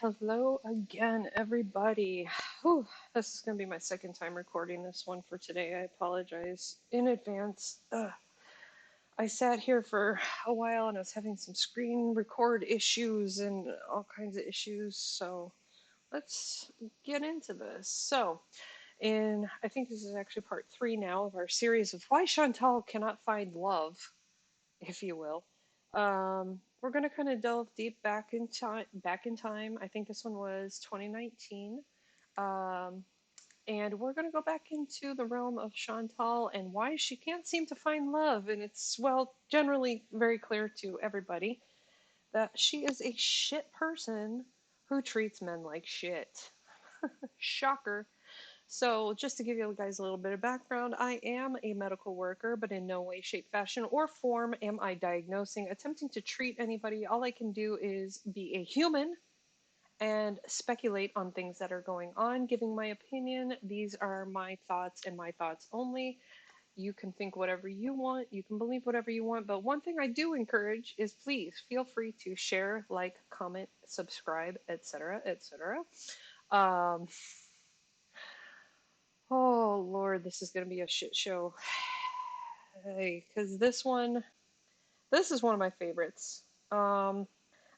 Hello again, everybody. Whew, this is going to be my second time recording this one for today. I apologize in advance. I sat here for a while and I was having some screen record issues and all kinds of issues. So let's get into this. I think this is actually part three now of our series of Why Chantal Cannot Find Love, if you will. We're going to kind of delve deep back in time. I think this one was 2019. Um, and we're going to go back into the realm of Chantal and why she can't seem to find love. And it's, well, generally very clear to everybody that she is a shit person who treats men like shit. Shocker. So, just to give you guys a little bit of background, I am a medical worker, but in no way, shape, fashion, or form am I diagnosing, attempting to treat anybody. All I can do is be a human and speculate on things that are going on, giving my opinion. These are my thoughts and my thoughts only. You can think whatever you want, you can believe whatever you want, but one thing I do encourage is please feel free to share, like, comment, subscribe, etc., etc. Um, Oh Lord, this is gonna be a shit show. Hey, because this is one of my favorites. Um,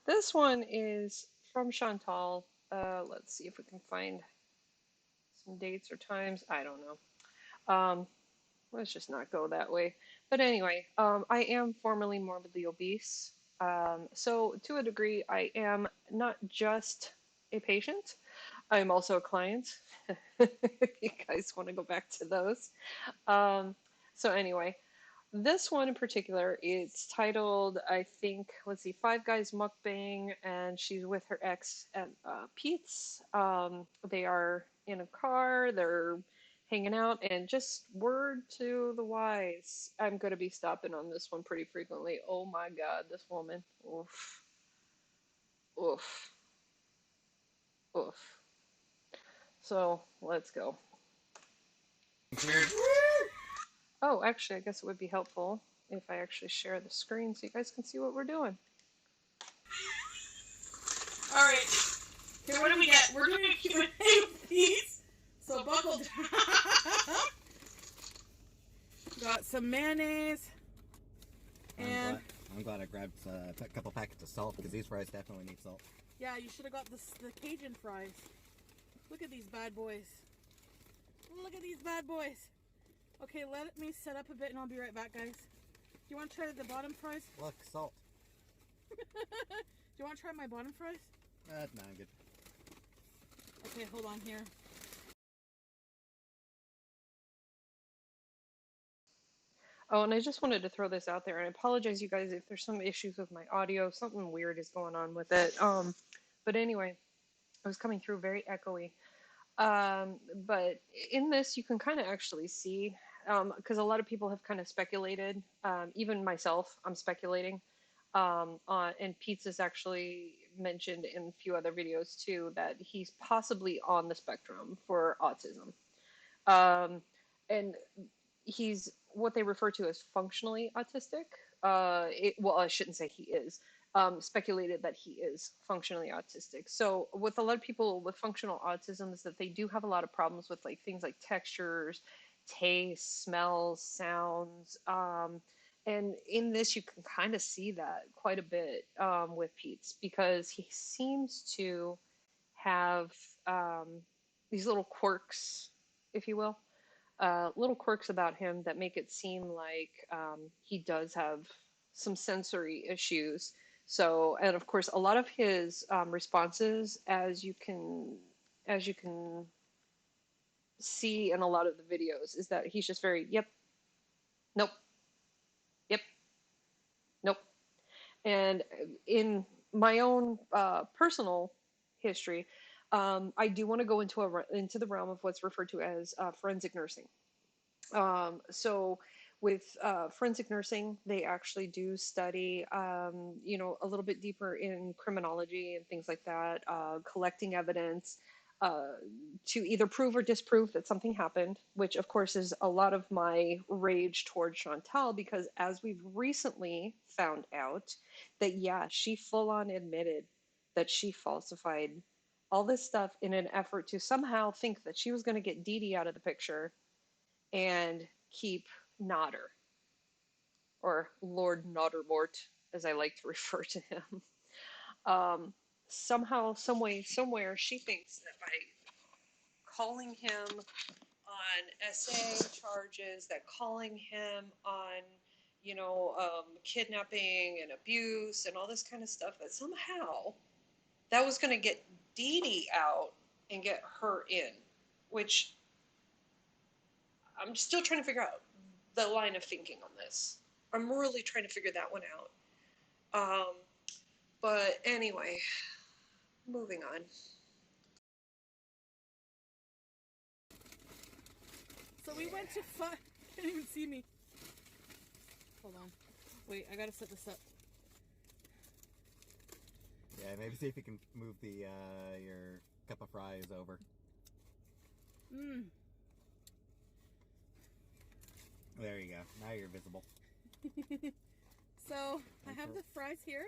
this one is from Chantal. Let's see if we can find some dates or times. I don't know. Let's just not go that way. But anyway, I am formerly morbidly obese. So to a degree, I am not just a patient. I'm also a client. If you guys want to go back to those. Um, so anyway, this one in particular, it's titled, I think, let's see, Five Guys Mukbang, and she's with her ex at Pete's. They are in a car, they're hanging out, and just word to the wise, I'm going to be stopping on this one pretty frequently. Oh my God, this woman. Oof, oof, oof. So let's go. Oh, actually, I guess it would be helpful if I actually share the screen so you guys can see what we're doing. All right. Okay, what do we get? We're doing a Q&A with these. So buckle down. Got some mayonnaise. And I'm glad I grabbed a couple packets of salt because these fries definitely need salt. yeah, you should have got the Cajun fries. Look at these bad boys. Look at these bad boys. Okay, let me set up a bit and I'll be right back, guys. Do you want to try the bottom fries? Look, salt. Do you want to try my bottom fries? Nah, I'm good. Okay, hold on here. Oh, and I just wanted to throw this out there, and I apologize, you guys, if there's some issues with my audio. Something weird is going on with it. But anyway, it was coming through very echoey. But in this, you can kind of actually see, because a lot of people have kind of speculated, even myself, I'm speculating. And Pete's is actually mentioned in a few other videos too that he's possibly on the spectrum for autism. Um, and he's what they refer to as functionally autistic. Well, I shouldn't say he is. Speculated that he is functionally autistic. So, with a lot of people with functional autism, is that they do have a lot of problems with like things like textures, taste, smells, sounds. And in this, you can kind of see that quite a bit with Pete's because he seems to have um, these little quirks, if you will, little quirks about him that make it seem like he does have some sensory issues. So, and of course, a lot of his responses, as you can see in a lot of the videos, is that he's just very, yep, nope, yep, nope. And in my own personal history, I do want to go into the realm of what's referred to as forensic nursing. So with forensic nursing, they actually do study, a little bit deeper in criminology and things like that, collecting evidence uh, to either prove or disprove that something happened, which of course is a lot of my rage towards Chantal because as we've recently found out that, yeah, she full on admitted that she falsified all this stuff in an effort to somehow think that she was going to get Dee Dee out of the picture and keep Nodder, or Lord Noddermort, as I like to refer to him. Um, Somehow, some way, somewhere, she thinks that by calling him on SA charges, that calling him on, kidnapping and abuse and all this kind of stuff, that somehow that was going to get Dee Dee out and get her in, which I'm still trying to figure out the line of thinking on this. I'm really trying to figure that one out. But anyway, moving on. So we went to can't even see me. Hold on. Wait, I gotta set this up. Yeah, maybe see if you can move the your cup of fries over. There you go. Now you're visible. So I have the fries here,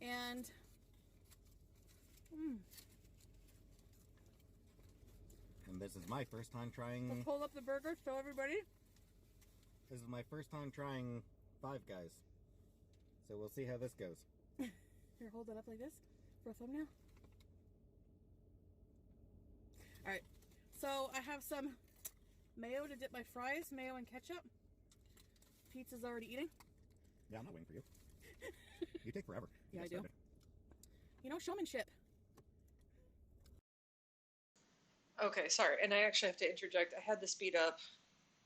and And this is my first time I'll trying. pull up the burger, show everybody. This is my first time trying Five Guys. So we'll see how this goes. Here, hold it up like this for a thumbnail. All right. So I have some mayo to dip my fries, mayo and ketchup. Pizza's already eating. Yeah, I'm not waiting for you. You take forever. Yeah, I do. You know, showmanship. Okay, sorry, and I actually have to interject. I had to speed up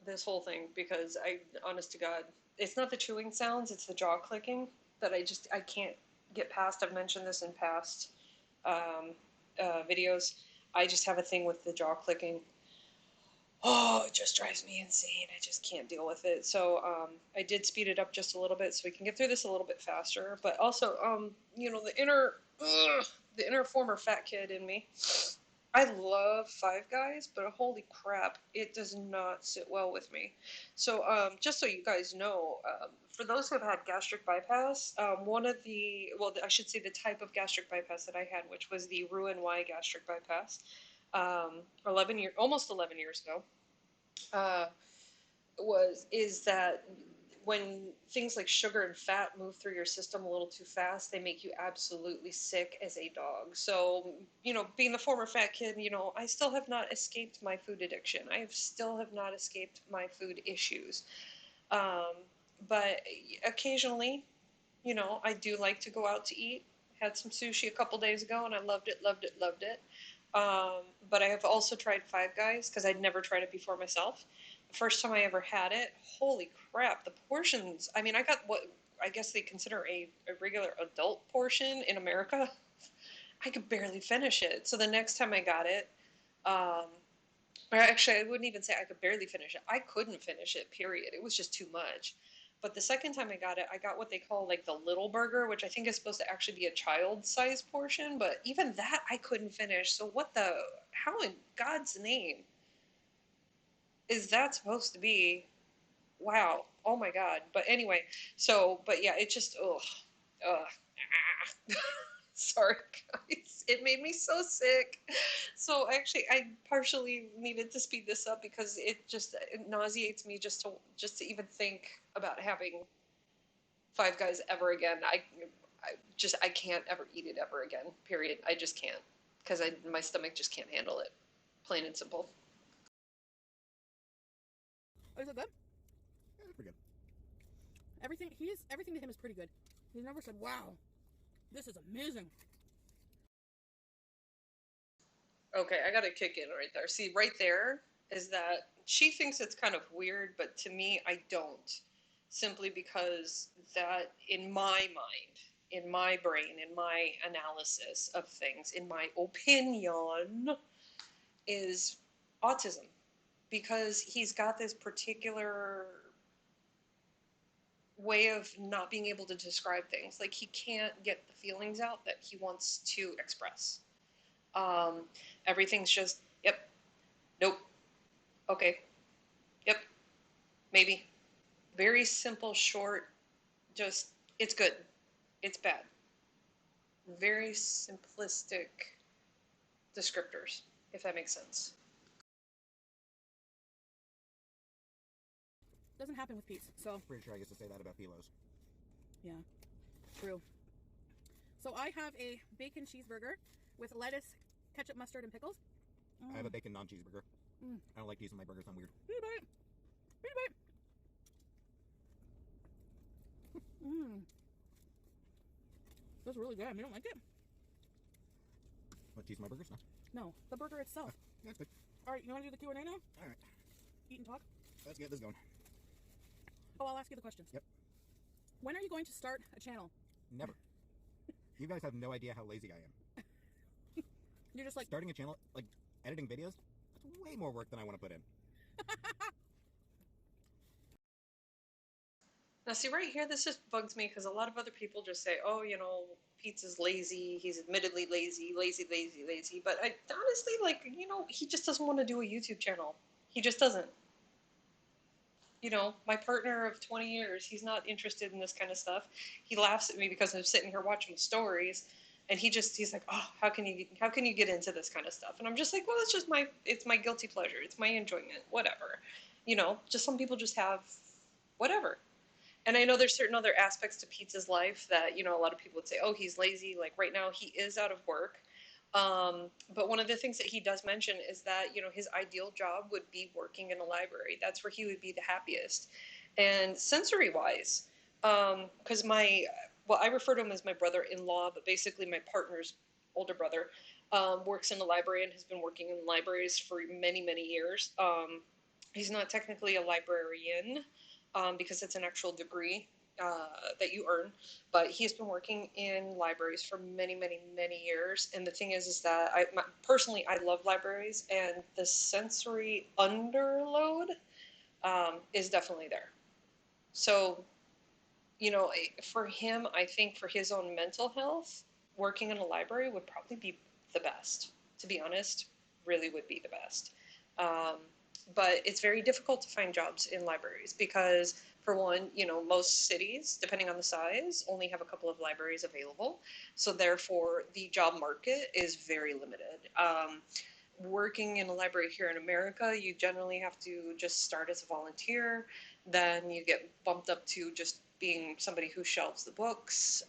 this whole thing because honest to God, it's not the chewing sounds, it's the jaw clicking that I can't get past. I've mentioned this in past videos. I just have a thing with the jaw clicking. Oh, it just drives me insane. I just can't deal with it. So I did speed it up just a little bit so we can get through this a little bit faster. But also, the inner former fat kid in me. I love Five Guys, but holy crap, it does not sit well with me. So just so you guys know, for those who have had gastric bypass, I should say the type of gastric bypass that I had, which was the Roux-en-Y gastric bypass, almost 11 years ago, uh, is that when things like sugar and fat move through your system a little too fast, they make you absolutely sick as a dog. So, being the former fat kid, I still have not escaped my food addiction. I still have not escaped my food issues. Um, but occasionally, I do like to go out to eat. Had some sushi a couple days ago, and I loved it, loved it, loved it. But I have also tried Five Guys because I'd never tried it before myself. The first time I ever had it, holy crap, the portions. I mean, I got what I guess they consider a regular adult portion in America. I could barely finish it. So the next time I got it, um, or actually, I wouldn't even say I could barely finish it. I couldn't finish it, period. It was just too much. But the second time I got it, I got what they call like the little burger, which I think is supposed to actually be a child-sized portion. But even that, I couldn't finish. So how in God's name is that supposed to be? Wow. Oh my God. But anyway, but yeah, it just, ugh. Sorry, guys. It made me so sick. So actually, I partially needed to speed this up because it nauseates me just to even think about having Five Guys ever again. I can't ever eat it ever again. Period. I just can't because my stomach just can't handle it. Plain and simple. Oh, is it good? Yeah, pretty good. Everything to him is pretty good. He's never said, "Wow, this is amazing." Okay, I got a kick in right there. See, right there is that she thinks it's kind of weird, but to me, I don't. Simply because that, in my mind, in my brain, in my analysis of things, in my opinion, is autism. Because he's got this particular way of not being able to describe things. Like, he can't get the feelings out that he wants to express. Um, Everything's just, yep, nope, okay, yep, maybe. Very simple, short, just, it's good, it's bad. very simplistic descriptors, if that makes sense. Doesn't happen with Pete's, so Pretty sure I used to say that about Pilos. yeah, true. So I have a bacon cheeseburger with lettuce, ketchup, mustard, and pickles. I have a bacon non-cheeseburger. Mm. I don't like cheese in my burgers. I'm weird. Bite. Bite. That's really good. You don't like it? What, cheese in my burgers? No. No, the burger itself. That's good. All right, you want to do the Q&A now? All right. Eat and talk? Let's get this going. Oh, I'll ask you the questions. Yep. When are you going to start a channel? Never. You guys have no idea how lazy I am. You're just like... Starting a channel, like editing videos, that's way more work than I want to put in. Now, see, right here, this just bugs me because a lot of other people just say, oh, you know, Pizza's lazy. He's admittedly lazy, lazy, lazy, lazy. But I honestly, like, you know, he just doesn't want to do a YouTube channel. He just doesn't. You know, my partner of 20 years, he's not interested in this kind of stuff. He laughs at me because I'm sitting here watching stories, and he's like, oh, how can you get into this kind of stuff? And I'm just like, well, it's my guilty pleasure. It's my enjoyment, whatever. You know, just some people just have whatever. And I know there's certain other aspects to Pizza's life that, you know, a lot of people would say, oh, he's lazy. Like right now, he is out of work. But one of the things that he does mention is that, you know, his ideal job would be working in a library. That's where he would be the happiest. And sensory wise, because well, I refer to him as my brother-in-law, but basically my partner's older brother works in a library and has been working in libraries for many, many years. He's not technically a librarian because it's an actual degree that you earn. But he's been working in libraries for many, many, many years. And the thing is that personally, I love libraries, and the sensory underload is definitely there. So, you know, for him, I think for his own mental health, working in a library would probably be the best. To be honest, really would be the best. Um, but it's very difficult to find jobs in libraries because, for one, you know, most cities, depending on the size, only have a couple of libraries available. So therefore, the job market is very limited. Working in a library here in America, you generally have to just start as a volunteer. Then you get bumped up to just being somebody who shelves the books.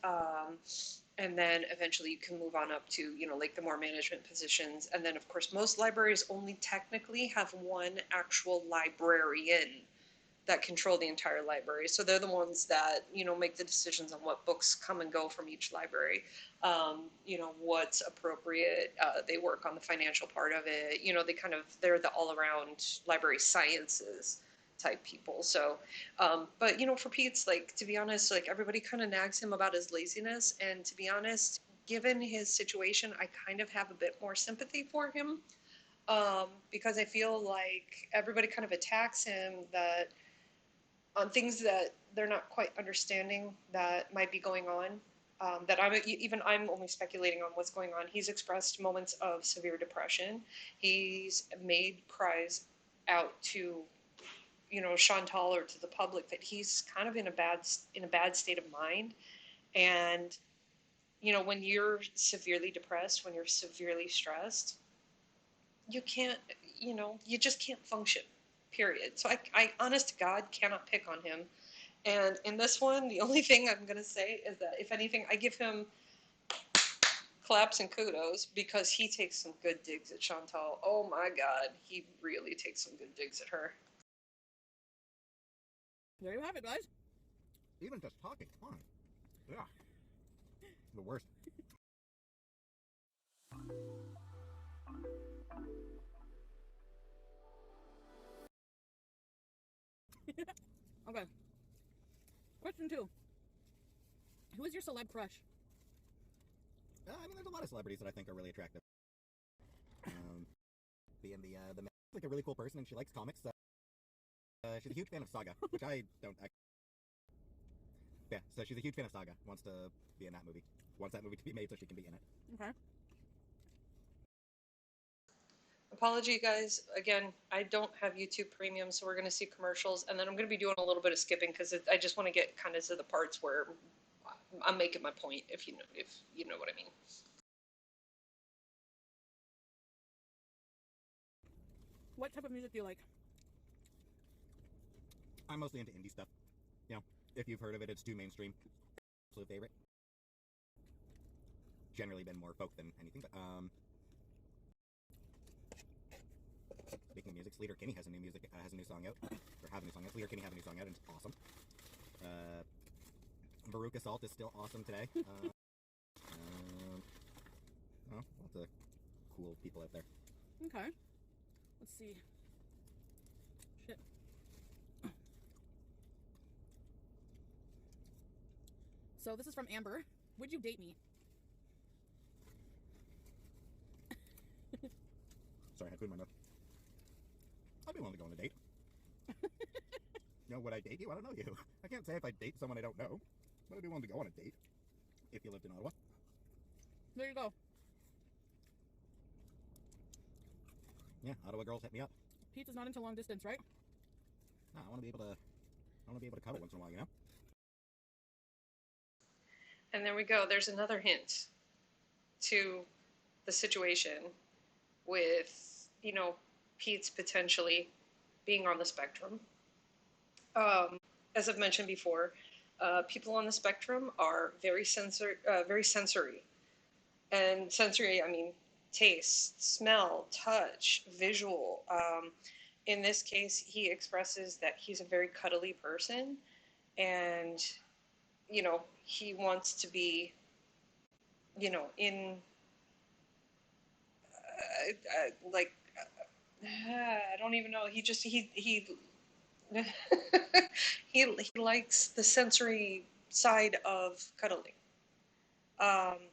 And then eventually you can move on up to, you know, like the more management positions. And then, of course, most libraries only technically have one actual librarian that control the entire library. So they're the ones that, you know, make the decisions on what books come and go from each library, you know, what's appropriate. They work on the financial part of it. You know, they're the all around library sciences type people. So, but, you know, for Pete's, like, to be honest, like everybody kind of nags him about his laziness. And to be honest, given his situation, I kind of have a bit more sympathy for him. Because I feel like everybody kind of attacks him that on things that they're not quite understanding that might be going on. That I'm only speculating on what's going on. He's expressed moments of severe depression. He's made cries out to, you know, Chantal or to the public that he's kind of in a bad state of mind. And you know, when you're severely depressed, when you're severely stressed, you can't, you know, you just can't function. Period. So I honest to God, cannot pick on him. And in this one, the only thing I'm going to say is that, if anything, I give him claps and kudos because he takes some good digs at Chantal. Oh my God, he really takes some good digs at her. There you have it, guys. Even just talking, come on. Yeah. The worst. Okay. Question 2. Who is your celeb crush? I mean, there's a lot of celebrities that I think are really attractive. Being the like a really cool person, and she likes comics. She's a huge fan of Saga, which I don't. Yeah, so she's a huge fan of Saga. Wants to be in that movie. Wants that movie to be made so she can be in it. Okay. Apology, guys. Again, I don't have YouTube Premium, so we're going to see commercials, and then I'm going to be doing a little bit of skipping because I just want to get kind of to the parts where I'm making my point, if you know what I mean. What type of music do you like? I'm mostly into indie stuff. You know, if you've heard of it, it's too mainstream. Absolute favorite. Generally been more folk than anything, but speaking of music, Sleater Kinney has a new song out, or have a new song out. Sleater Kinney have a new song out, and it's awesome. Veruca Salt is still awesome today. Lots of cool people out there. Okay. Let's see. Shit. So this is from Amber. Would you date me? Sorry, I had food in my mouth. I'd be willing to go on a date. You know, would I date you? I don't know you. I can't say if I'd date someone I don't know, but I'd be willing to go on a date if you lived in Ottawa. There you go. Yeah, Ottawa girls hit me up. Pizza's not into long distance, right? No, I want to be able to cuddle once in a while, you know? And there we go. There's another hint to the situation with, Pete's potentially being on the spectrum. As I've mentioned before, people on the spectrum are very sensory. And sensory, I mean, taste, smell, touch, visual. In this case, he expresses that he's a very cuddly person, and he wants to be, in I don't even know. He he likes the sensory side of cuddling. Um,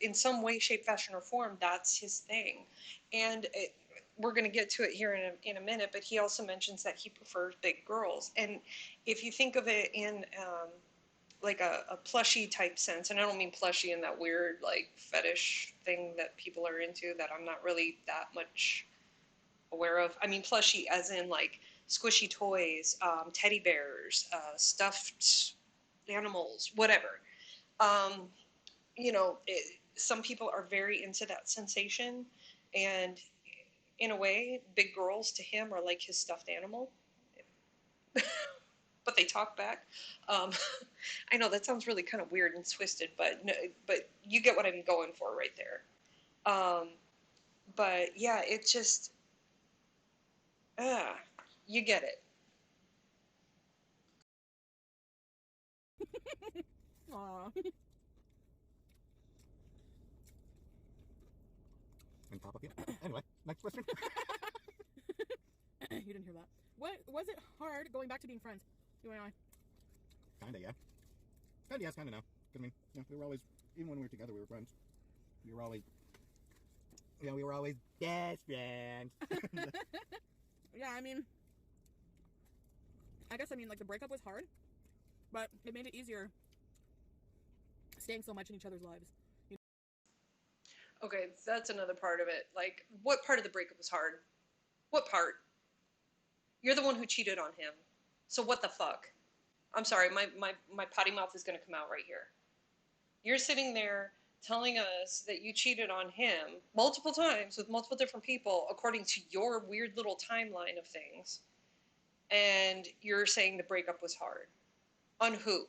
in some way, shape, fashion, or form, that's his thing, and we're going to get to it here in a minute. But he also mentions that he prefers big girls, and if you think of it in like a plushy type sense, and I don't mean plushy in that weird like fetish thing that people are into that I'm not really that much aware of. I mean plushy as in like squishy toys, teddy bears, stuffed animals, whatever. Um, some people are very into that sensation, and in a way, big girls to him are like his stuffed animal. But they talk back. Um, I know that sounds really kind of weird and twisted, but no, but you get what I'm going for right there. Um, but yeah, it just, ah, you get it. Aw. And top of you. Anyway, next question. You didn't hear that. What was it hard going back to being friends? You and I. Kinda, yeah. Kinda yes, kinda no. 'Cause, I mean, we were always, even when we were together, we were friends. We were always, we were always best friends. Yeah, I mean, like the breakup was hard, but it made it easier staying so much in each other's lives. Okay, that's another part of it. Like, what part of the breakup was hard? What part? You're the one who cheated on him. So what the fuck? I'm sorry, my potty mouth is going to come out right here. You're sitting there telling us that you cheated on him multiple times with multiple different people according to your weird little timeline of things. And you're saying the breakup was hard. On who?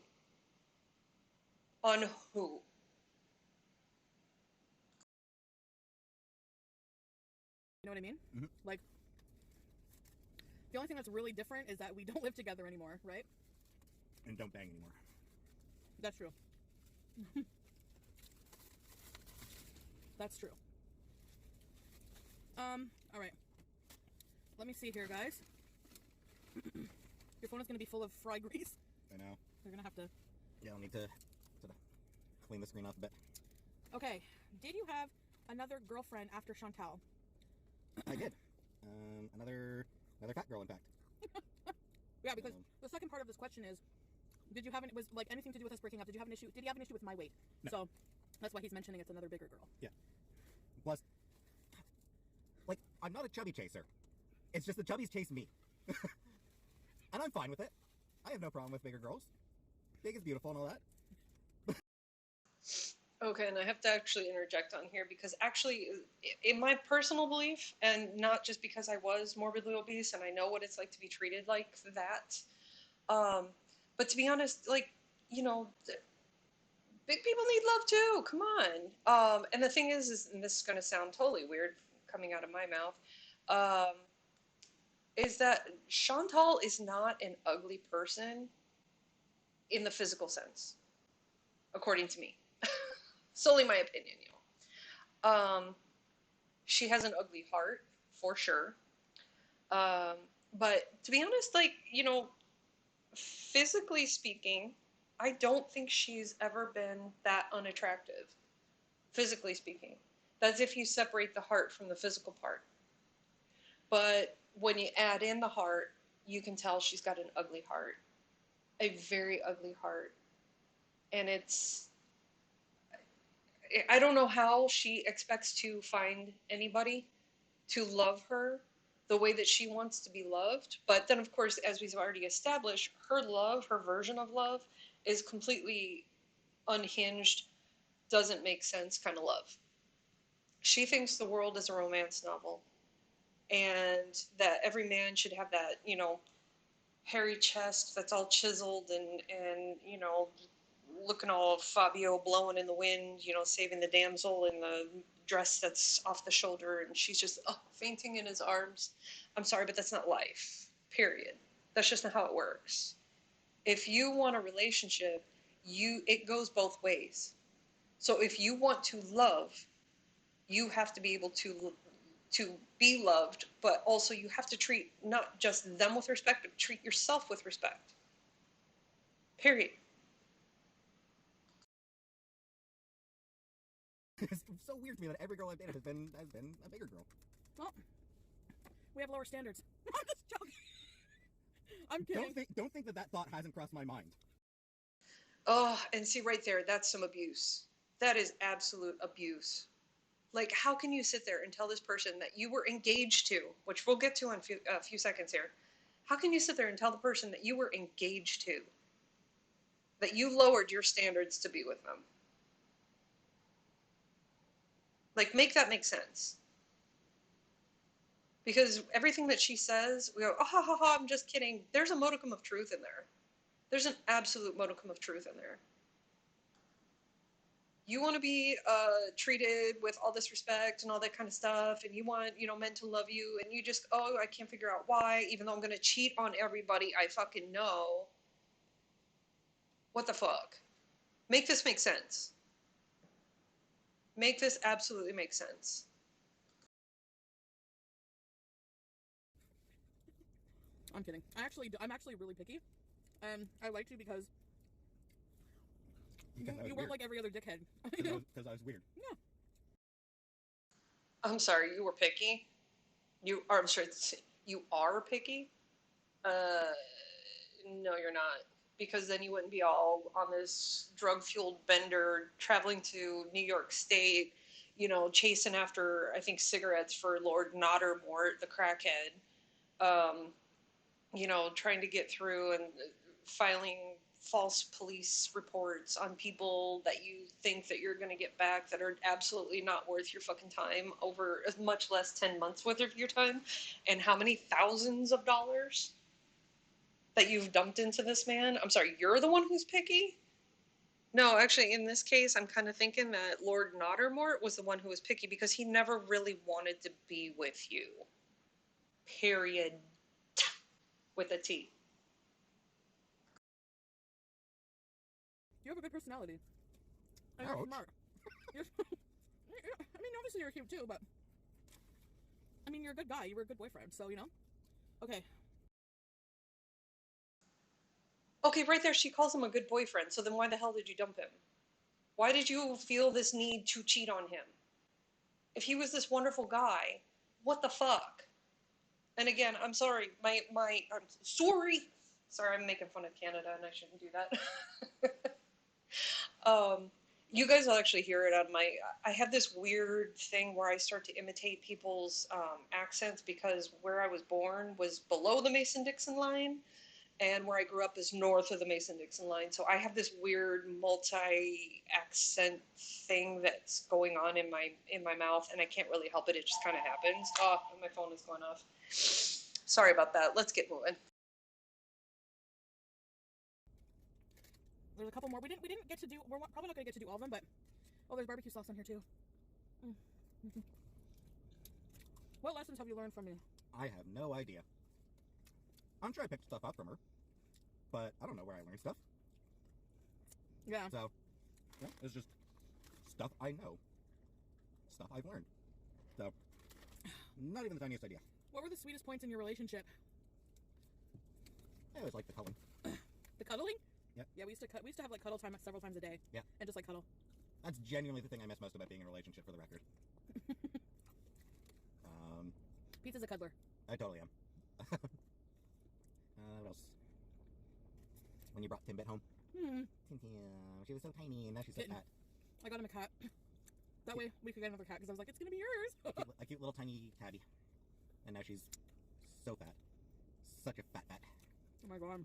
On who? You know what I mean? Mm-hmm. Like, the only thing that's really different is that we don't live together anymore, right? And don't bang anymore. That's true. That's true. All right. Let me see here, guys. Your phone is going to be full of fry grease. I know. You're going to have to... Yeah, I'll need to sort of clean the screen off a bit. Okay. Did you have another girlfriend after Chantal? I did. Another fat girl, in fact. Yeah, because the second part of this question is, did you have was like anything to do with us breaking up? Did you have an issue? Did he have an issue with my weight? No. So that's why he's mentioning it's another bigger girl. Yeah. Plus, like, I'm not a chubby chaser. It's just the chubbies chase me. And I'm fine with it. I have no problem with bigger girls. Big is beautiful and all that. Okay, and I have to actually interject on here because actually, in my personal belief, and not just because I was morbidly obese and I know what it's like to be treated like that, um, but to be honest, like, you know, big people need love too. Come on. And the thing is, and this is going to sound totally weird coming out of my mouth, um, is that Chantal is not an ugly person in the physical sense, according to me. Solely my opinion, you know. She has an ugly heart, for sure. Um, but to be honest, like, you know, physically speaking, I don't think she's ever been that unattractive, physically speaking. That's if you separate the heart from the physical part. But when you add in the heart, you can tell she's got an ugly heart, a very ugly heart. And I don't know how she expects to find anybody to love her the way that she wants to be loved. But then, of course, as we've already established, her love, her version of love, is completely unhinged, doesn't make sense kind of love. She thinks the world is a romance novel and that every man should have that, you know, hairy chest that's all chiseled and you know, looking all Fabio blowing in the wind, you know, saving the damsel in the dress that's off the shoulder, and she's just fainting in his arms. I'm sorry, but that's not life. Period. That's just not how it works. If you want a relationship, it goes both ways. So if you want to love, you have to be able to be loved, but also you have to treat not just them with respect, but treat yourself with respect. Period. It's so weird to me that every girl I've dated has been a bigger girl. Well, we have lower standards. I'm just joking. I'm kidding. Don't think that thought hasn't crossed my mind. Oh, and see right there, that's some abuse. That is absolute abuse. Like, how can you sit there and tell this person that you were engaged to, which we'll get to in a few seconds here? How can you sit there and tell the person that you were engaged to, that you lowered your standards to be with them? Like, make that make sense. Because everything that she says, we go, oh, ha, ha, ha, I'm just kidding. There's a modicum of truth in there. There's an absolute modicum of truth in there. You want to be treated with all this respect and all that kind of stuff, and you want, you know, men to love you, and you just, oh, I can't figure out why, even though I'm going to cheat on everybody I fucking know. What the fuck? Make this make sense. Make this absolutely make sense. I'm kidding. I'm actually really picky, and I liked you because you weren't like every other dickhead. Because I was weird. Yeah. I'm sorry, you were picky? I'm sorry, you are picky? Uh, no, you're not. Because then you wouldn't be all on this drug-fueled bender traveling to New York State, you know, chasing after, I think, cigarettes for Lord Nottermort, the crackhead. Um, you know, trying to get through and filing false police reports on people that you think that you're going to get back that are absolutely not worth your fucking time over as much less 10 months worth of your time, and how many thousands of dollars that you've dumped into this man. I'm sorry, you're the one who's picky? No, actually, in this case, I'm kind of thinking that Lord Nottermort was the one who was picky because he never really wanted to be with you. Period. With a T. You have a good personality. And Ouch. you're smart. I mean, obviously you're cute too, but I mean, you're a good guy. You were a good boyfriend, so you know. Okay. Okay, right there, she calls him a good boyfriend, so then why the hell did you dump him? Why did you feel this need to cheat on him? If he was this wonderful guy, what the fuck? And again, I'm sorry, I'm sorry. Sorry, I'm making fun of Canada and I shouldn't do that. um, you guys will actually hear it on I have this weird thing where I start to imitate people's accents because where I was born was below the Mason-Dixon line. and where I grew up is north of the Mason-Dixon line. So I have this weird multi-accent thing that's going on in my mouth, and I can't really help it. It just kind of happens. Oh, my phone is going off. Sorry about that. Let's get moving. There's a couple more. We didn't get to do. We're probably not gonna get to do all of them, but oh, there's barbecue sauce on here too. Mm-hmm. What lessons have you learned from me? I have no idea. I'm sure I picked stuff up from her, but I don't know where I learned stuff. Yeah. So, yeah, it's just stuff I know. Stuff I've learned. So, not even the tiniest idea. What were the sweetest points in your relationship? I always like the cuddling. The cuddling? Yep. Yeah, we used to have like cuddle time several times a day. Yeah. And just like cuddle. That's genuinely the thing I miss most about being in a relationship, for the record. Pizza's a cuddler. I totally am. What else? When you brought Timbit home? She was so tiny, and now she's so fat. I got him a cat. That way we could get another cat, because I was like, it's gonna be yours. A cute little tiny tabby. And now she's so fat. Such a fat. Oh my god.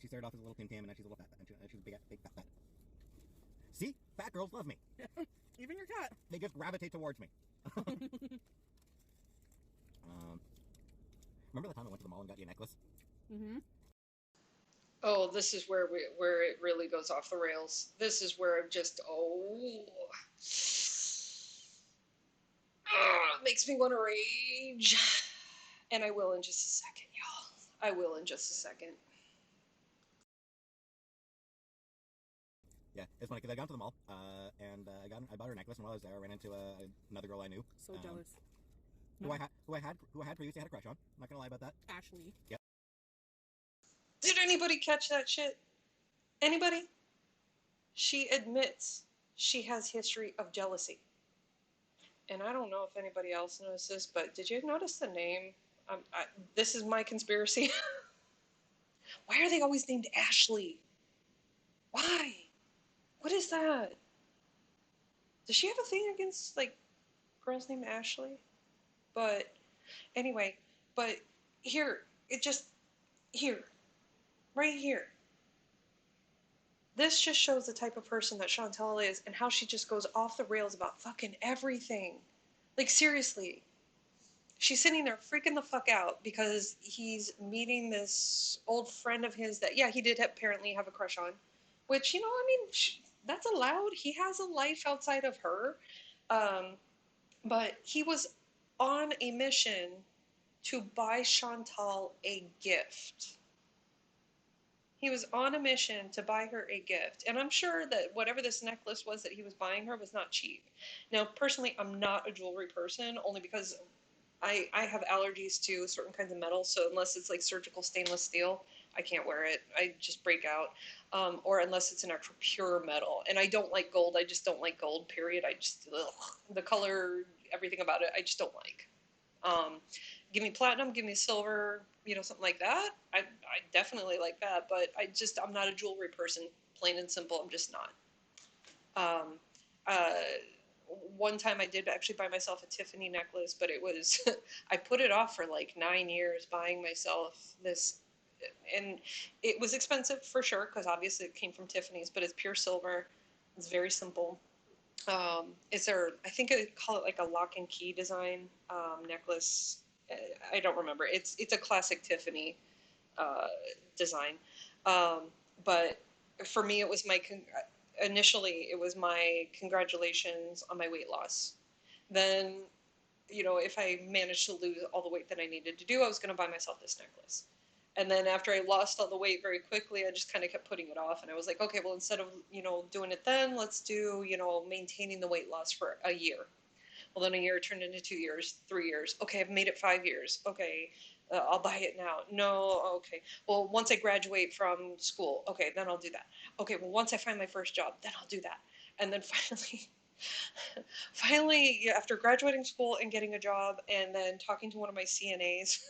She started off as a little Tim Tam, and now she's a little fat. And she's big fat. See? Fat girls love me. Even your cat. They just gravitate towards me. Remember the time I went to the mall and got you a necklace? Mm-hmm. Oh, this is where it really goes off the rails. This is where it just it makes me want to rage. And I will in just a second, y'all. I will in just a second. Yeah, it's funny because I got to the mall and I bought her a necklace, and while I was there, I ran into another girl I knew. So jealous. Who I had previously had a crush on. I'm not gonna lie about that. Ashley. Yep. Did anybody catch that shit? Anybody? She admits she has history of jealousy. And I don't know if anybody else knows this, but did you notice the name? This is my conspiracy. Why are they always named Ashley? Why? What is that? Does she have a thing against, like, girls named Ashley? But anyway, here, here, right here. This just shows the type of person that Chantal is and how she just goes off the rails about fucking everything. Like, seriously. She's sitting there freaking the fuck out because he's meeting this old friend of his that, yeah, he did apparently have a crush on. Which, I mean, that's allowed. He has a life outside of her. But he was on a mission to buy Chantal a gift. He was on a mission to buy her a gift. And I'm sure that whatever this necklace was that he was buying her was not cheap. Now, personally, I'm not a jewelry person, only because I have allergies to certain kinds of metal. So unless it's like surgical stainless steel, I can't wear it. I just break out. Or unless it's an actual pure metal. And I don't like gold. I just don't like gold, period. The color, everything about it, I just don't like. Give me platinum, give me silver, something like that. I definitely like that, but I'm not a jewelry person, plain and simple. I'm just not. Uh, One time I did actually buy myself a Tiffany necklace, but it was, I put it off for like 9 years buying myself this, and it was expensive for sure, because obviously it came from Tiffany's, but it's pure silver. It's very simple. I think I call it like a lock and key design necklace. I don't remember. It's a classic Tiffany design. But for me, it was initially it was my congratulations on my weight loss. Then, if I managed to lose all the weight that I needed to do, I was going to buy myself this necklace. And then after I lost all the weight very quickly, I just kind of kept putting it off. And I was like, okay, well, instead of, doing it then, let's do, maintaining the weight loss for a year. Well, then a year turned into 2 years, 3 years. Okay, I've made it 5 years. Okay, I'll buy it now. No, okay. Well, once I graduate from school, okay, then I'll do that. Okay, well, once I find my first job, then I'll do that. And then finally, after graduating school and getting a job and then talking to one of my CNAs,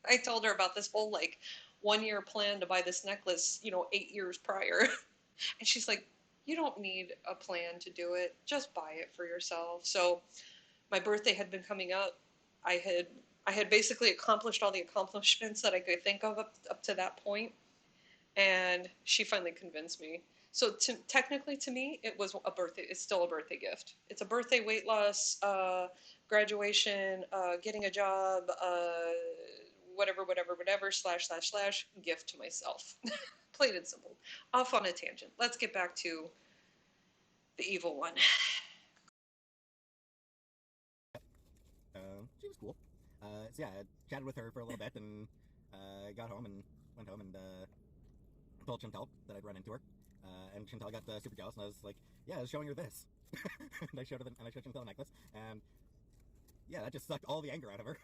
I told her about this whole, like, 1 year plan to buy this necklace, 8 years prior. And she's like, you don't need a plan to do it. Just buy it for yourself. So my birthday had been coming up. I had I had basically accomplished all the accomplishments that I could think of up to that point, and she finally convinced me. So technically, to me, it was a birthday. It's still a birthday gift. It's a birthday, weight loss, graduation, getting a job, whatever, slash, gift to myself. Plain and simple. Off on a tangent. Let's get back to the evil one. She was cool. So yeah, I chatted with her for a little bit and got home and went home and told Chantal that I'd run into her. And Chantal got super jealous, and I was like, "Yeah, I was showing her this." And I showed Chantal the necklace, and yeah, that just sucked all the anger out of her.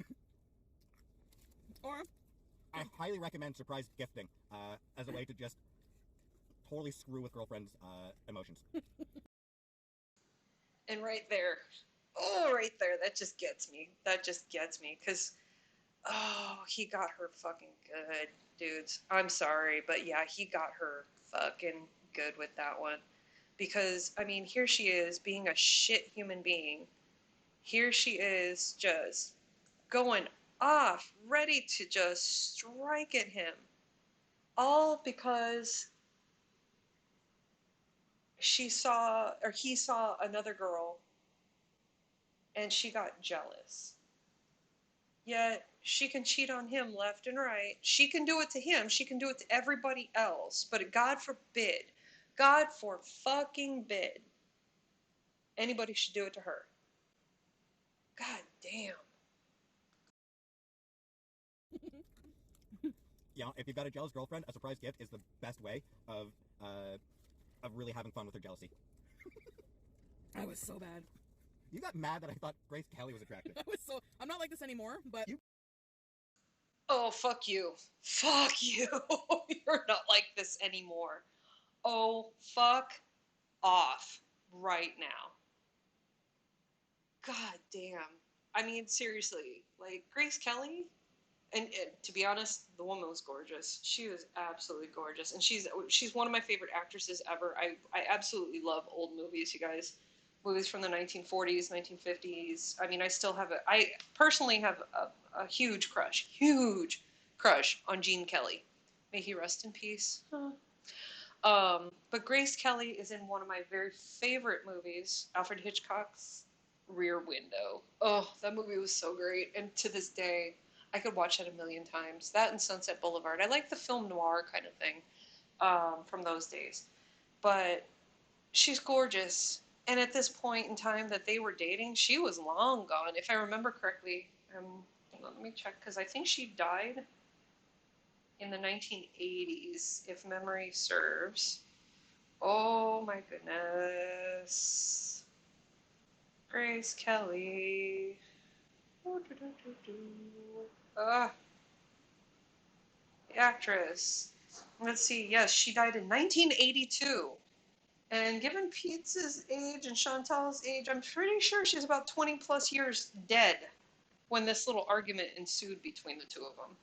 Or I highly recommend surprise gifting as a way to just totally screw with girlfriends' emotions. And right there, oh, right there, that just gets me. That just gets me because, oh, he got her fucking good, dudes. I'm sorry, but yeah, he got her fucking good with that one. Because, I mean, here she is being a shit human being. Here she is just going off, ready to just strike at him. All because he saw another girl and she got jealous. Yet she can cheat on him left and right. She can do it to him. She can do it to everybody else. But God for fucking bid, anybody should do it to her. God damn. You know, if you've got a jealous girlfriend, a surprise gift is the best way of really having fun with her jealousy. I was so bad. You got mad that I thought Grace Kelly was attractive. I'm not like this anymore, but Oh, fuck you. Fuck you. You're not like this anymore. Oh, fuck off right now. God damn. I mean, seriously, like Grace Kelly, and to be honest, the woman was gorgeous. She was absolutely gorgeous, and she's one of my favorite actresses ever. I absolutely love old movies, you guys. Movies from the 1940s, 1950s. I mean, I personally have a huge crush on Gene Kelly. May he rest in peace. Huh. But Grace Kelly is in one of my very favorite movies, Alfred Hitchcock's Rear Window. Oh, that movie was so great. And to this day, I could watch that a million times. That and Sunset Boulevard. I like the film noir kind of thing from those days. But she's gorgeous. And at this point in time that they were dating, she was long gone. If I remember correctly, let me check, because I think she died in the 1980s, if memory serves. Oh my goodness. Grace Kelly. The actress. Let's see. Yes, she died in 1982. And given Pete's age and Chantal's age, I'm pretty sure she's about 20 plus years dead when this little argument ensued between the two of them.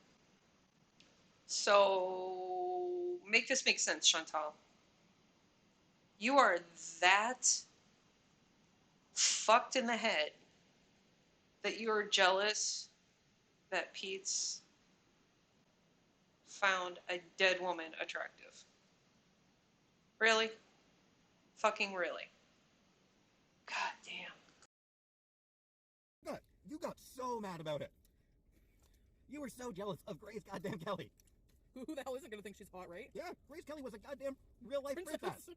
So make this make sense, Chantal. You are that fucked in the head that you are jealous that Pete's found a dead woman attractive. Really? Fucking really. God damn. God, you got so mad about it. You were so jealous of Grace goddamn Kelly. who the hell isn't gonna think she's hot, right? Yeah, Grace Kelly was a goddamn real life princess.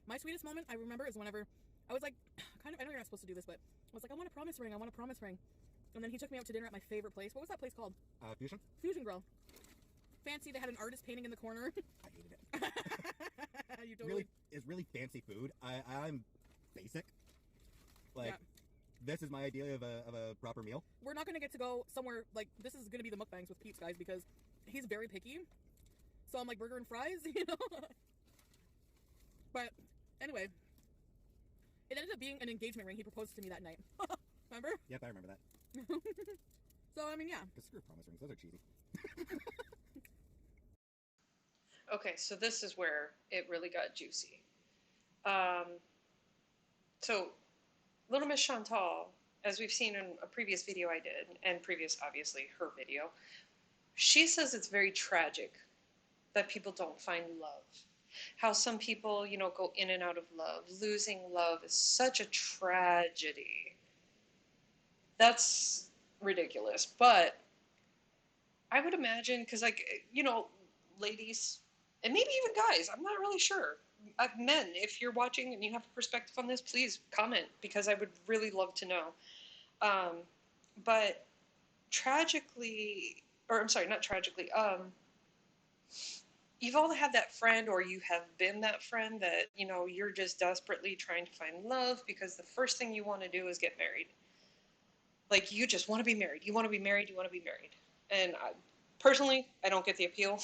My sweetest moment I remember is whenever I was like, kind of, I know you're not supposed to do this, but I was like, I want a promise ring. And then he took me out to dinner at my favorite place. What was that place called? Fusion? Fusion Grill. Fancy. They had an artist painting in the corner. I hated it. You totally. It's really fancy food. I'm basic. Like, Yeah. this is my idea of a proper meal. We're not gonna get to go somewhere like this. Is gonna be the mukbangs with Pete's, guys, because he's very picky. So I'm like burger and fries, you know. But anyway, it ended up being an engagement ring. He proposed to me that night. Remember? Yep, I remember that. So I mean, yeah. Because screw promise rings, those are cheesy. Okay, so this is where it really got juicy. So, Little Miss Chantal as we've seen in a previous video I did, and previous, obviously, her video, she says it's very tragic that people don't find love. How some people, go in and out of love. Losing love is such a tragedy. That's ridiculous. But I would imagine, because, ladies, and maybe even guys, I'm not really sure. Men, if you're watching and you have a perspective on this, please comment, because I would really love to know. But tragically, or I'm sorry, not tragically, you've all had that friend, or you have been that friend that, you're just desperately trying to find love because the first thing you want to do is get married. Like, you just want to be married. You want to be married. You want to be married. And personally, I don't get the appeal.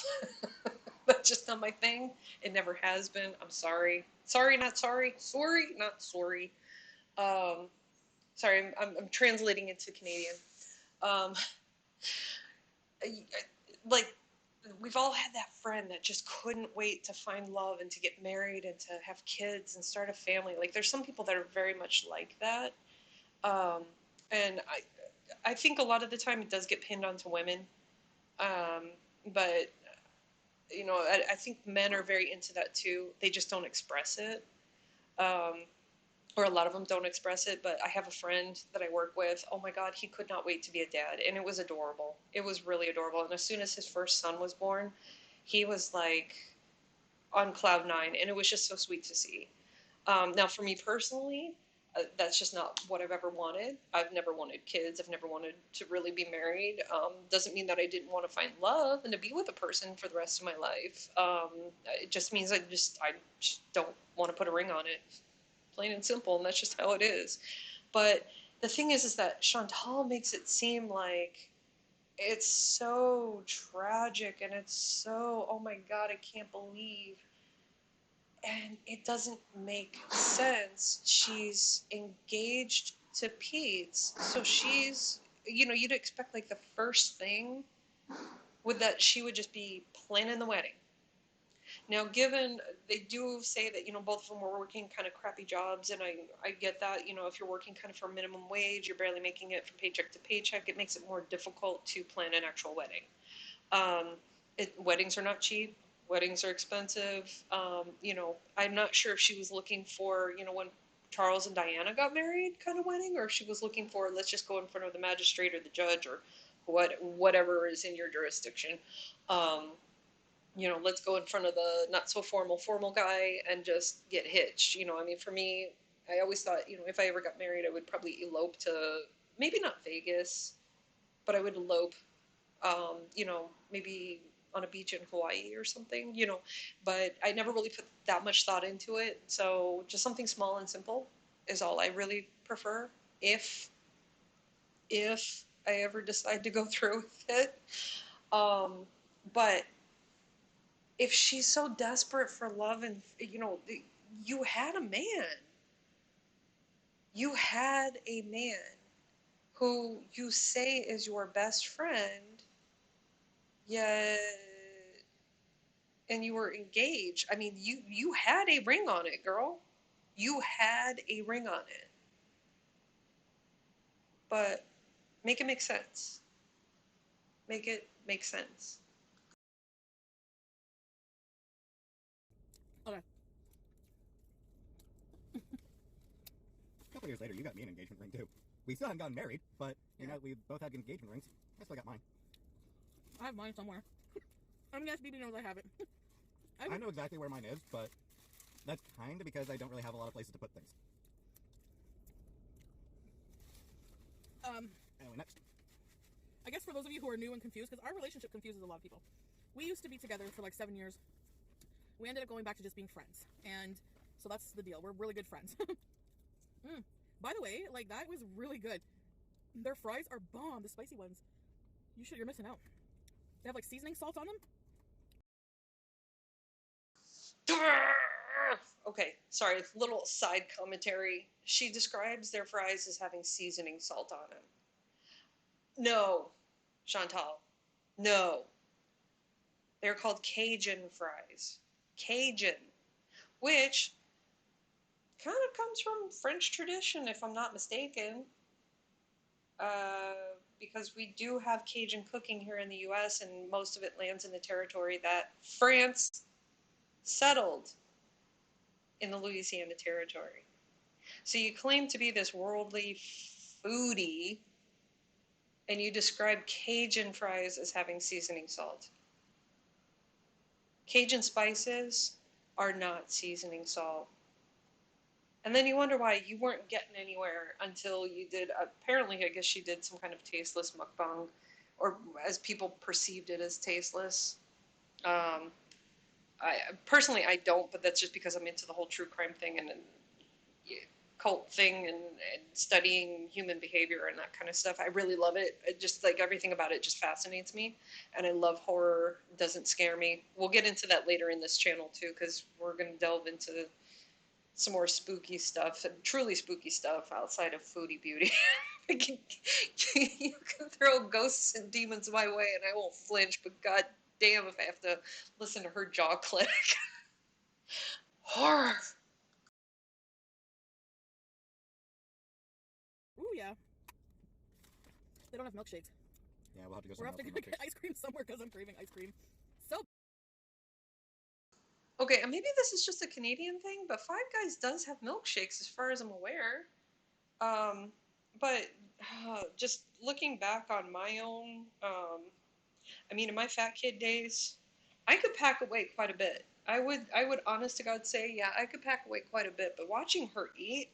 That's just not my thing. It never has been. I'm sorry. Sorry, not sorry. Sorry, not sorry. Sorry, I'm translating into Canadian. Um, like, we've all had that friend that just couldn't wait to find love and to get married and to have kids and start a family. Like, there's some people that are very much like that. And I think a lot of the time it does get pinned onto women. But, I think men are very into that too. They just don't express it. Or a lot of them don't express it, but I have a friend that I work with. Oh my God, he could not wait to be a dad. And it was adorable. It was really adorable. And as soon as his first son was born, he was like on cloud nine. And it was just so sweet to see. Now, for me personally, that's just not what I've ever wanted. I've never wanted kids. I've never wanted to really be married. Doesn't mean that I didn't want to find love and to be with a person for the rest of my life. It just means I just don't want to put a ring on it. Plain and simple, and that's just how it is. But the thing is that Chantal makes it seem like it's so tragic and it's so, oh my God, I can't believe. And it doesn't make sense. She's engaged to Pete, so she's, you'd expect like the first thing would that she would just be planning the wedding. Now, given they do say that, both of them were working kind of crappy jobs, and I get that, if you're working kind of for minimum wage, you're barely making it from paycheck to paycheck, it makes it more difficult to plan an actual wedding. Weddings are not cheap. Weddings are expensive. I'm not sure if she was looking for, when Charles and Diana got married kind of wedding, or if she was looking for, let's just go in front of the magistrate or the judge or whatever is in your jurisdiction. Let's go in front of the not so formal guy and just get hitched. For me, I always thought, if I ever got married, I would probably elope to maybe not Vegas, but I would elope, maybe on a beach in Hawaii or something, but I never really put that much thought into it. So just something small and simple is all I really prefer if I ever decide to go through with it. But if she's so desperate for love and, you had a man. You had a man who you say is your best friend, yet, and you were engaged. I mean, you had a ring on it, girl. You had a ring on it. But make it make sense. Make it make sense. Okay. A couple years later, you got me an engagement ring too. We still haven't gotten married, but we both had engagement rings. I still got mine. I have mine somewhere. I mean, yes, BB knows I have it. I know exactly where mine is, but that's kind of because I don't really have a lot of places to put things. Anyway, next. I guess for those of you who are new and confused, because our relationship confuses a lot of people. We used to be together for like 7 years. We ended up going back to just being friends. And so that's the deal. We're really good friends. By the way, like, that was really good. Their fries are bomb, the spicy ones. You're missing out. They have like seasoning salt on them. Okay, sorry, little side commentary. She describes their fries as having seasoning salt on them. No, Chantal, no. They're called Cajun fries. Cajun, which kind of comes from French tradition, if I'm not mistaken. because we do have Cajun cooking here in the U.S., and most of it lands in the territory that France settled in the Louisiana Territory. So you claim to be this worldly foodie, and you describe Cajun fries as having seasoning salt. Cajun spices are not seasoning salt. And then you wonder why you weren't getting anywhere until you did, apparently, I guess you did some kind of tasteless mukbang, or as people perceived it as tasteless. Um, I don't, but that's just because I'm into the whole true crime thing and cult thing and studying human behavior and that kind of stuff. I really love it. It just like everything about it just fascinates me, and I love horror. It doesn't scare me. We'll get into that later in this channel too, because we're going to delve into some more spooky stuff, and truly spooky stuff outside of foodie beauty. You can throw ghosts and demons my way and I won't flinch, but god damn if I have to listen to her jaw click. Horror. Ooh, yeah. They don't have milkshakes. Yeah, we'll have to go We're somewhere have to else go for get milkshakes. ice cream somewhere because I'm craving ice cream. So Okay, and maybe this is just a Canadian thing, but Five Guys does have milkshakes as far as I'm aware. But just looking back on my own, I mean, in my fat kid days, I could pack away quite a bit. I would, honest to God say, yeah, I could pack away quite a bit. But watching her eat,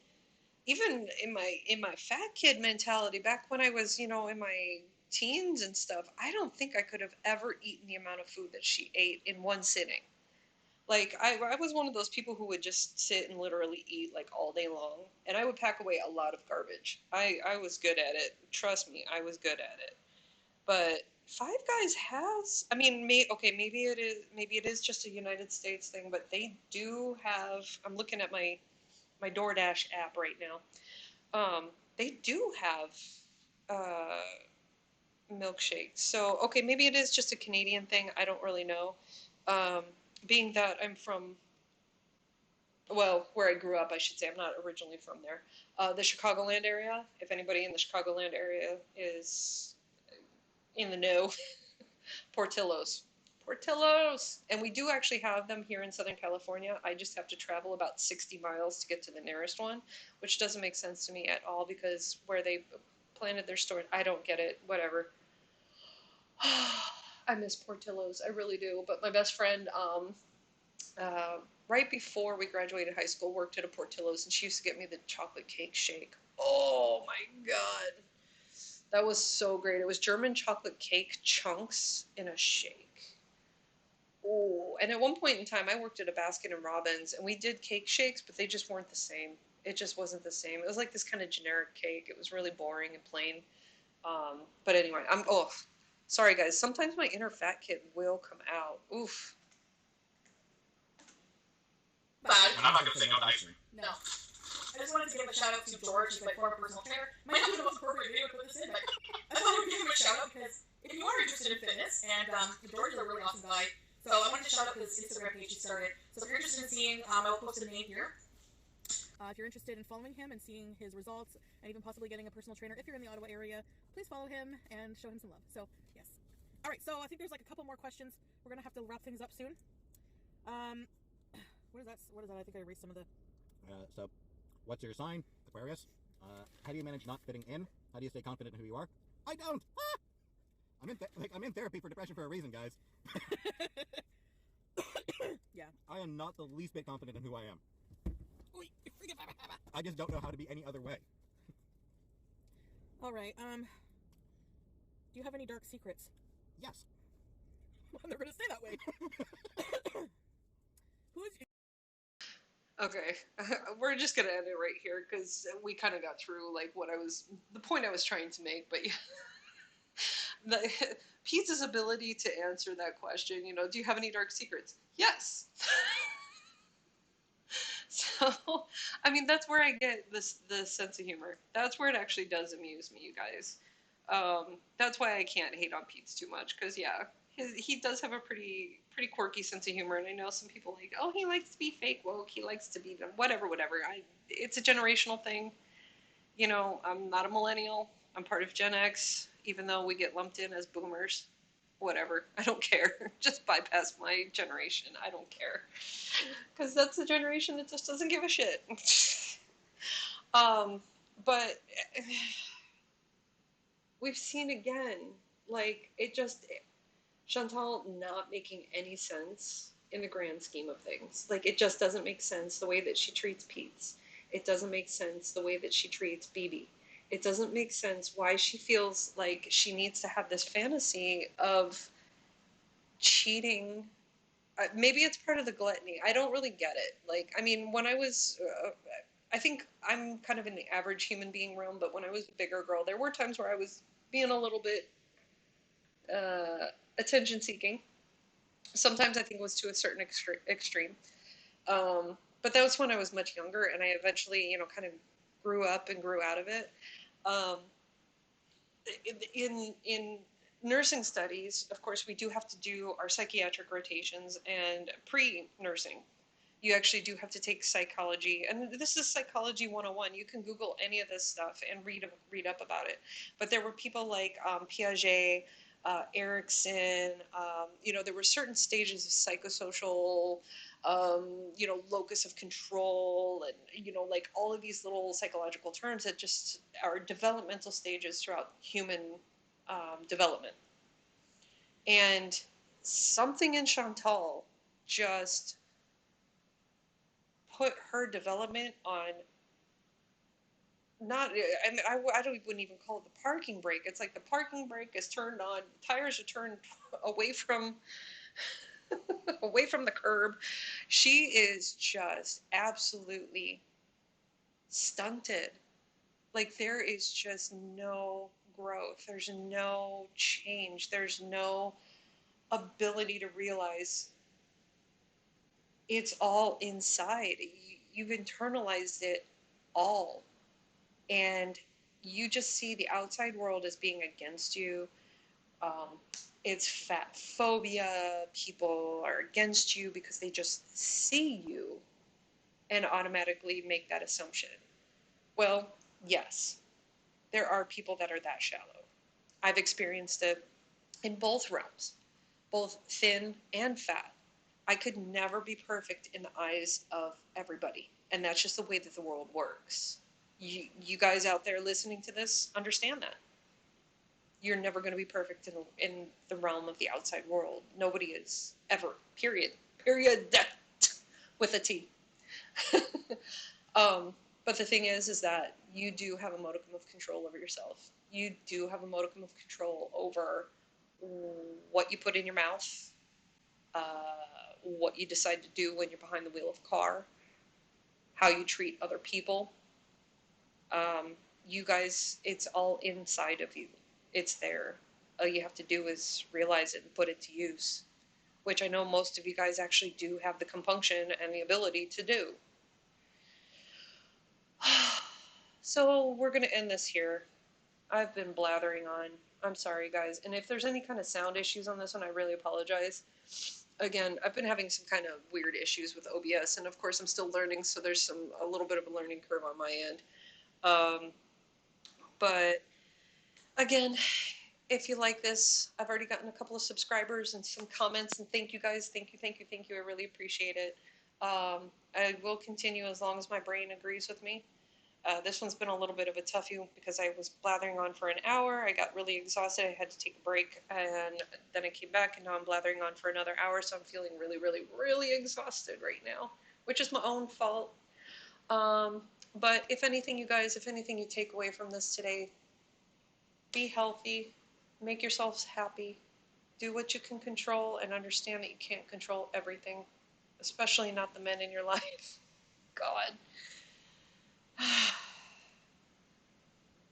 even in my fat kid mentality, back when I was, in my teens and stuff, I don't think I could have ever eaten the amount of food that she ate in one sitting. Like I was one of those people who would just sit and literally eat like all day long, and I would pack away a lot of garbage. I was good at it. Trust me, I was good at it. But Five Guys has, I mean, okay, maybe it is just a United States thing, but they do have. I'm looking at my DoorDash app right now. They do have uh, milkshakes. So okay, maybe it is just a Canadian thing. I don't really know. Um, being that I'm from, well, where I grew up, I should say. I'm not originally from there. The Chicagoland area. If anybody in the Chicagoland area is in the know, Portillo's. Portillo's! And we do actually have them here in Southern California. I just have to travel about 60 miles to get to the nearest one, which doesn't make sense to me at all because where they planted their store, I don't get it. Whatever. I miss Portillo's. I really do. But my best friend, uh, right before we graduated high school, worked at a Portillo's, and she used to get me the chocolate cake shake. Oh my god. That was so great. It was German chocolate cake chunks in a shake. Oh, and at one point in time, I worked at a Baskin and Robbins, and we did cake shakes, but they just weren't the same. It just wasn't the same. It was like this kind of generic cake. It was really boring and plain. But anyway, sorry guys. Sometimes my inner fat kid will come out. Oof. but And I'm not gonna say no to ice cream. no. I just wanted to give a shout out to George, who's my former personal trainer. Might not be the most appropriate video to put this in, but I just wanted to give him a shout out because if you are interested in fitness, and George is a really awesome guy, so I wanted to shout out his Instagram page he started. So if you're interested in seeing, I'll post a name here. If you're interested in following him and seeing his results, and even possibly getting a personal trainer, if you're in the Ottawa area, please follow him and show him some love. So, yes. All right, so I think there's like a couple more questions. We're going to have to wrap things up soon. What is that? I think I erased some of the... So, what's your sign? Aquarius. How do you manage not fitting in? How do you stay confident in who you are? I don't! Ah! I'm in therapy for depression for a reason, guys. Yeah. I am not the least bit confident in who I am. I just don't know how to be any other way. All right. Do you have any dark secrets? Yes. Well, they're going to say that way. Who is... Okay, we're just gonna end it right here because we kind of got through like the point I was trying to make. But yeah, Pete's ability to answer that question, do you have any dark secrets? Yes. So, I mean, that's where I get the sense of humor. That's where it actually does amuse me, you guys. That's why I can't hate on Pete's too much because yeah, he does have a pretty quirky sense of humor, and I know some people like, oh, he likes to be fake woke, he likes to be whatever. It's a generational thing. I'm not a millennial, I'm part of Gen X, even though we get lumped in as boomers. Whatever. I don't care. Just bypass my generation. I don't care. Because that's the generation that just doesn't give a shit. But we've seen again, like, Chantal not making any sense in the grand scheme of things. Like, it just doesn't make sense the way that she treats Pete's. It doesn't make sense the way that she treats BB. It doesn't make sense why she feels like she needs to have this fantasy of cheating. Maybe it's part of the gluttony. I don't really get it. Like, I mean, when I think I'm kind of in the average human being realm, but when I was a bigger girl, there were times where I was being a little bit attention seeking. Sometimes I think it was to a certain extreme. But that was when I was much younger, and I eventually, kind of grew up and grew out of it. Um, in nursing studies, of course, we do have to do our psychiatric rotations, and pre-nursing, you actually do have to take psychology, and this is psychology 101. You can Google any of this stuff and read up about it. But there were people like Piaget, Erickson. There were certain stages of psychosocial, locus of control, and like all of these little psychological terms that just are developmental stages throughout human development. And something in Chantal just put her development on, not, I mean, I don't wouldn't even call it the parking brake. It's like the parking brake is turned on, tires are turned away from away from the curb. She is just absolutely stunted. Like, there is just no growth. There's no change. There's no ability to realize it's all inside. You've internalized it all. And you just see the outside world as being against you. Um, it's fat phobia. People are against you because they just see you and automatically make that assumption. Well, yes, there are people that are that shallow. I've experienced it in both realms, both thin and fat. I could never be perfect in the eyes of everybody. And that's just the way that the world works. You guys out there listening to this understand that. You're never going to be perfect in the realm of the outside world. Nobody is, ever. Period. Period. With a T. But the thing is that you do have a modicum of control over yourself. You do have a modicum of control over what you put in your mouth, uh, what you decide to do when you're behind the wheel of a car, how you treat other people. You guys, it's all inside of you. It's there. All you have to do is realize it and put it to use, which I know most of you guys actually do have the compunction and the ability to do. So we're going to end this here. I've been blathering on. I'm sorry, guys. And if there's any kind of sound issues on this one, I really apologize. Again, I've been having some kind of weird issues with OBS, and of course I'm still learning, so there's a little bit of a learning curve on my end. But again, if you like this, I've already gotten a couple of subscribers and some comments, and thank you guys. Thank you, thank you, thank you. I really appreciate it. I will continue as long as my brain agrees with me. This one's been a little bit of a toughie because I was blathering on for an hour. I got really exhausted. I had to take a break, and then I came back, and now I'm blathering on for another hour, so I'm feeling really, really, really exhausted right now, which is my own fault. But if anything, you guys, if anything you take away from this today, be healthy, make yourselves happy, do what you can control, and understand that you can't control everything, especially not the men in your life. God.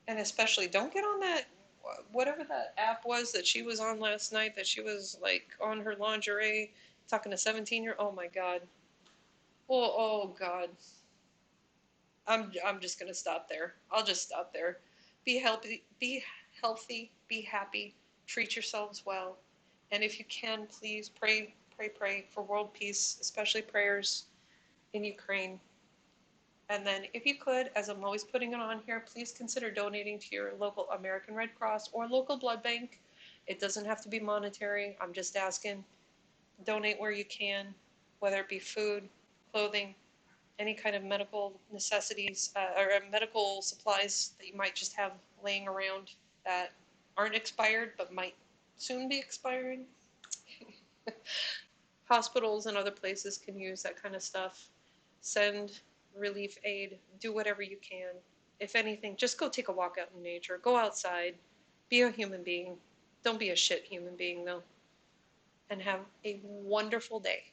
And especially don't get on that, whatever that app was that she was on last night, that she was like on her lingerie talking to 17-year. Oh my God. Oh God. I'm just gonna stop there. I'll just stop there. Be healthy, be happy, treat yourselves well. And if you can, please pray for world peace, especially prayers in Ukraine. And then, if you could, as I'm always putting it on here, please consider donating to your local American Red Cross or local blood bank. It doesn't have to be monetary. I'm just asking. Donate where you can, whether it be food, clothing, any kind of medical necessities or medical supplies that you might just have laying around that aren't expired but might soon be expiring. Hospitals and other places can use that kind of stuff. Send relief aid, do whatever you can. If anything, just go take a walk out in nature. Go outside. Be a human being. Don't be a shit human being, though. And have a wonderful day.